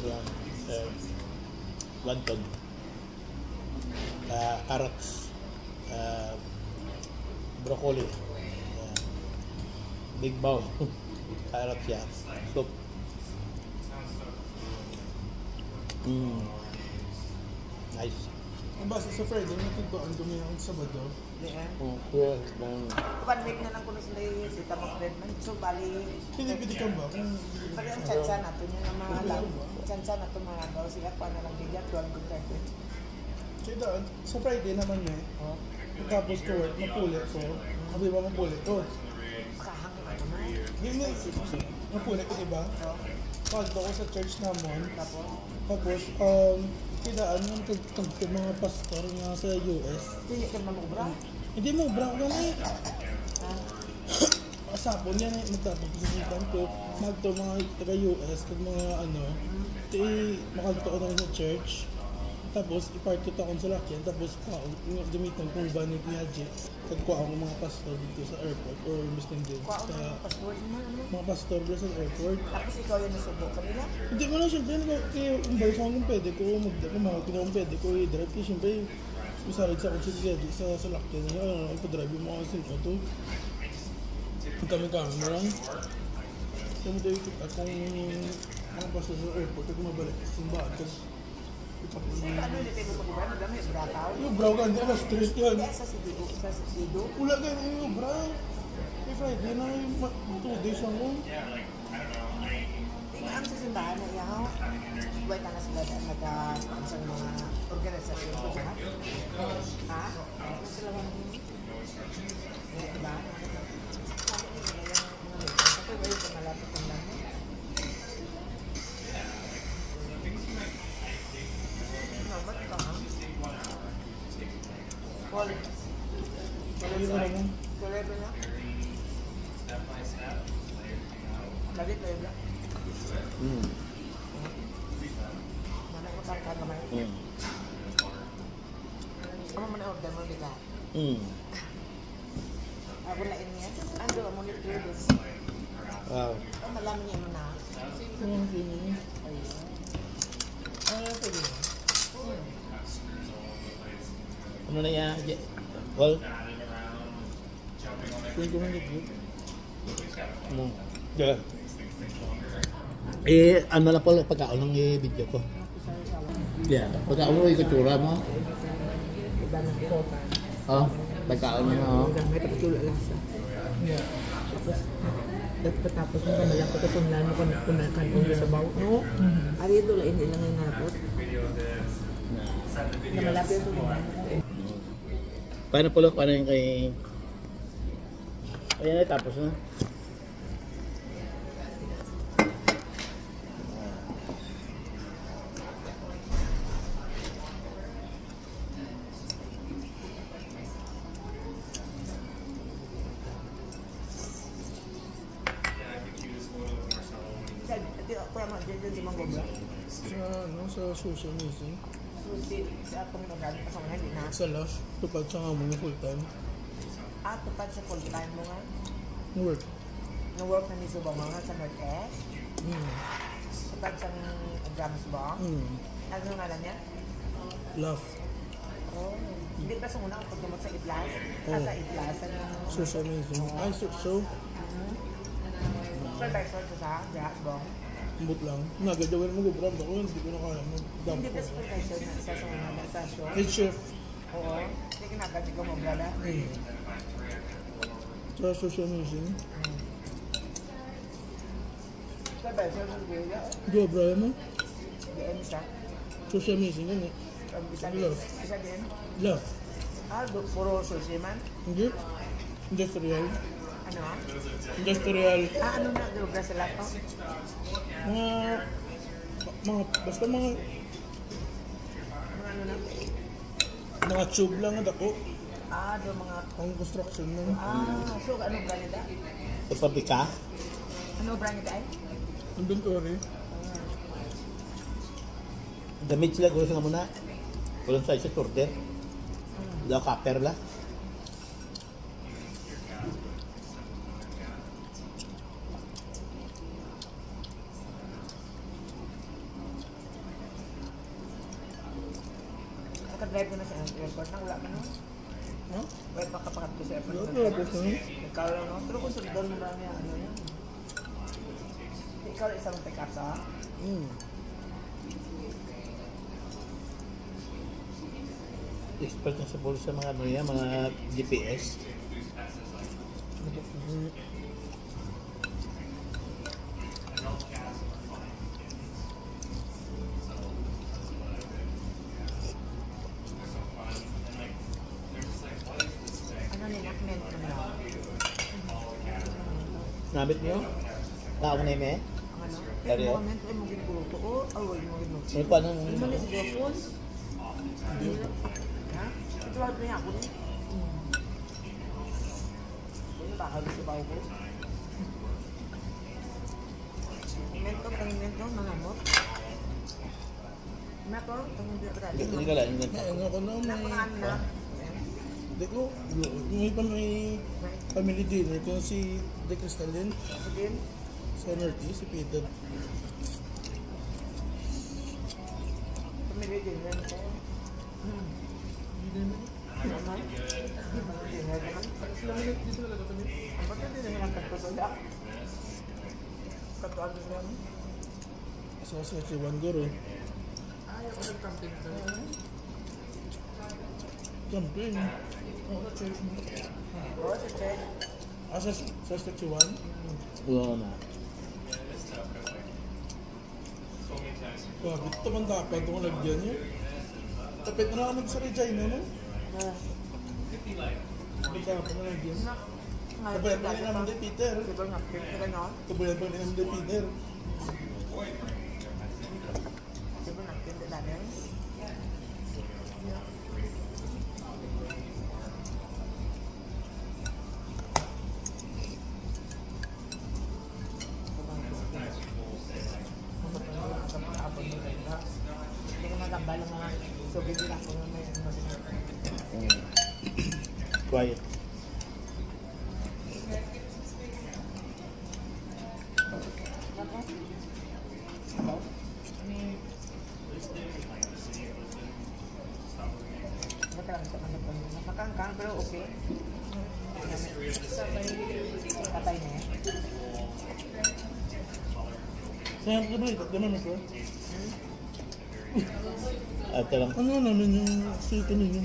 Yan. Wonton. Carrots. Broccoli. Big bowl. Carrots yan. Soup. Nice. Ang basta sa Friday, natagpuan kami ng Sabado. Yeah. One week na lang ko na sila yung sita mag-friend man. So, bali... Pinipili ka ba? Bali ang tsansa na ito yung mga alam. Tsansa na ito mga daw sila. Paano na lang bigyan? 12 to 30. Kaya doon, sa Friday naman niya, tapos ko work, mapulit ko. Sabi ba mapulit ko? Makahang na naman. Hindi na, mapulit ko diba? Pagdo ko sa church naman. Tapos, kidaan ng mga pastor nga sa US. Hindi ka mamubra? Hindi mo, bra ko gani. Asapon yan eh, magtatapos ko. Magto mga taga-US, kag mga makagto ko na sa church. Tapos, iparkit akong sa lakyan. Tapos, gamitan kong van ni Kiyaji. Kagkuha akong mga pastor dito sa airport or mismo din sa mga pastor dito sa airport. Tapos ikaw yung nasubo kanila? Hindi mo lang siyempre, kaya umbaysa kung pwede ko magdamawag kung pwede ko i-drive. Kaya siyempre, masalig sa akong Kiyaji sa lakyan niya. Ipa-drive yung mga kasin ko ito. Kami mo lang. Kaya mo tayo akong mga pastor sa airport. Kaya mabalik yung baad. Ano yung tayo mo pag-ubra? Madami yung brataw? Yung bra ka, hindi alas 3 yan. Hindi, sa Sidido. Wala ka yung bra. May Friday na yung 2 days ang mo. Tingnan ang sasimbahan na iyaw. Buway ka na sila sa mga organisasyon ko siya. Ha? Ano sila mga diba? Sabi nila yung mga nito. Sabi ba yung malapit ang lang mo? Ba't ka ha? Kulay ba na? Lagit na yun ba? Mana ko tangka naman. Ano mo na-order mo dito? Ako na niya. Ando, mo nito yun. Wow. Malaman niya mo na. Ano na yan? Well, Pwede ko nag-give. yeah. Ano lang pala pagkaon ng video ko. Yeah, pagkaon mo yung kutsura mo. Iba ng kota. Pagkaon mo. May pagkula lasa. Tapos mo ka malang pagkapunlan mo kan sa bawo. No? Ari doon lang ilang yung napot. Na malapit ito mo. Paano pala yung kay... Ayan na, tapos na. Sa social media. Sa akong nagano pa sa mga hindi na. Sa last, tupad sa nga mo na full time. Tupad sa full time mo nga. Work. Na-work na ni Subang mga sa North-Est. Tupad sa exams ba? Ano nga lang niya? Love. Hindi ba sa una kapag dumag sa Itlas? Sa Itlas. Social media. Ay, so? Supervisor ko sa Grass Bong. Ambot lang. Nagagawin mo gubram ako, hindi ko na kaya mag-dump Hindi ko. ba supervisor na sa una sa show? Head chef. Oo. Hindi kinagad ko mo brada. Sa social media. Supervisor ko gila. Di ba, Brian mo? Diyan siya. Social media yun eh. Isa din. Love. Puro sushi man. Hindi. Industrial. Ano? Industrial. Ano na lugar sa lato? Basta mga Ano na? mga tube lang at ako. Do mga... Ang construction nun. So ano brand nila? Sa pabrika. Ano brand nila ay? Inventory. Damit sila, gusto nga muna. Walang size sa order. Daw copper la. Nakadrive ko na sa airport na wala ka no? Ha? Wala pa kapakat ko sa airport. Wala pa ako. Nagkala no? Pero kung sundon mo marami ano yan. Ikaw isang tekasa? Expert na sa pulis sa mga ano yan, mga GPS. Ano ninakment ko na? Nabit niyo? Taong na yun eh? Ang ano? Dari, oh. Moment ay mo ginuto o away mo ginuto. Ano pa nung... Ano na si Gopon? Ha? Ito lang niya ako ni. Ano ba halos sa bawo ko? Mento mangamot. Nato, tungod di ba? Hindi ka lang. Ano ko na may... Napangaan na. Hindi ko, may pa may family dinner ko si De Cristalin, Sige. si NRT, si Peter. Pamilya din yan ko. Naman. Dinner naman. Dito talaga kami. Ang bato din naman ang katulak. Katuan din naman. Sa Chiwan Guru. Ayaw ko nag-camping ka. Camping. Oo, sa church mo. Oo, si Ted. Sa Saskatchewan. Oo na. Grabe, tumanda pa itong lagyan niya. Tapit na lang sa Regina, no? Tumanda pa na lagyan. Kabayan pa rin naman din Peter. Diba nga, kaya no? Kabayan pa rin naman din Peter. Diba nga, kaya dati? Hindi ko magambala mga sugid nila kung may ano sila. Quiet. Nakangkang pero okay. Patay na eh. Saan ka ba? Ito naman ko. At lang. Ano namin yung sito ninyo?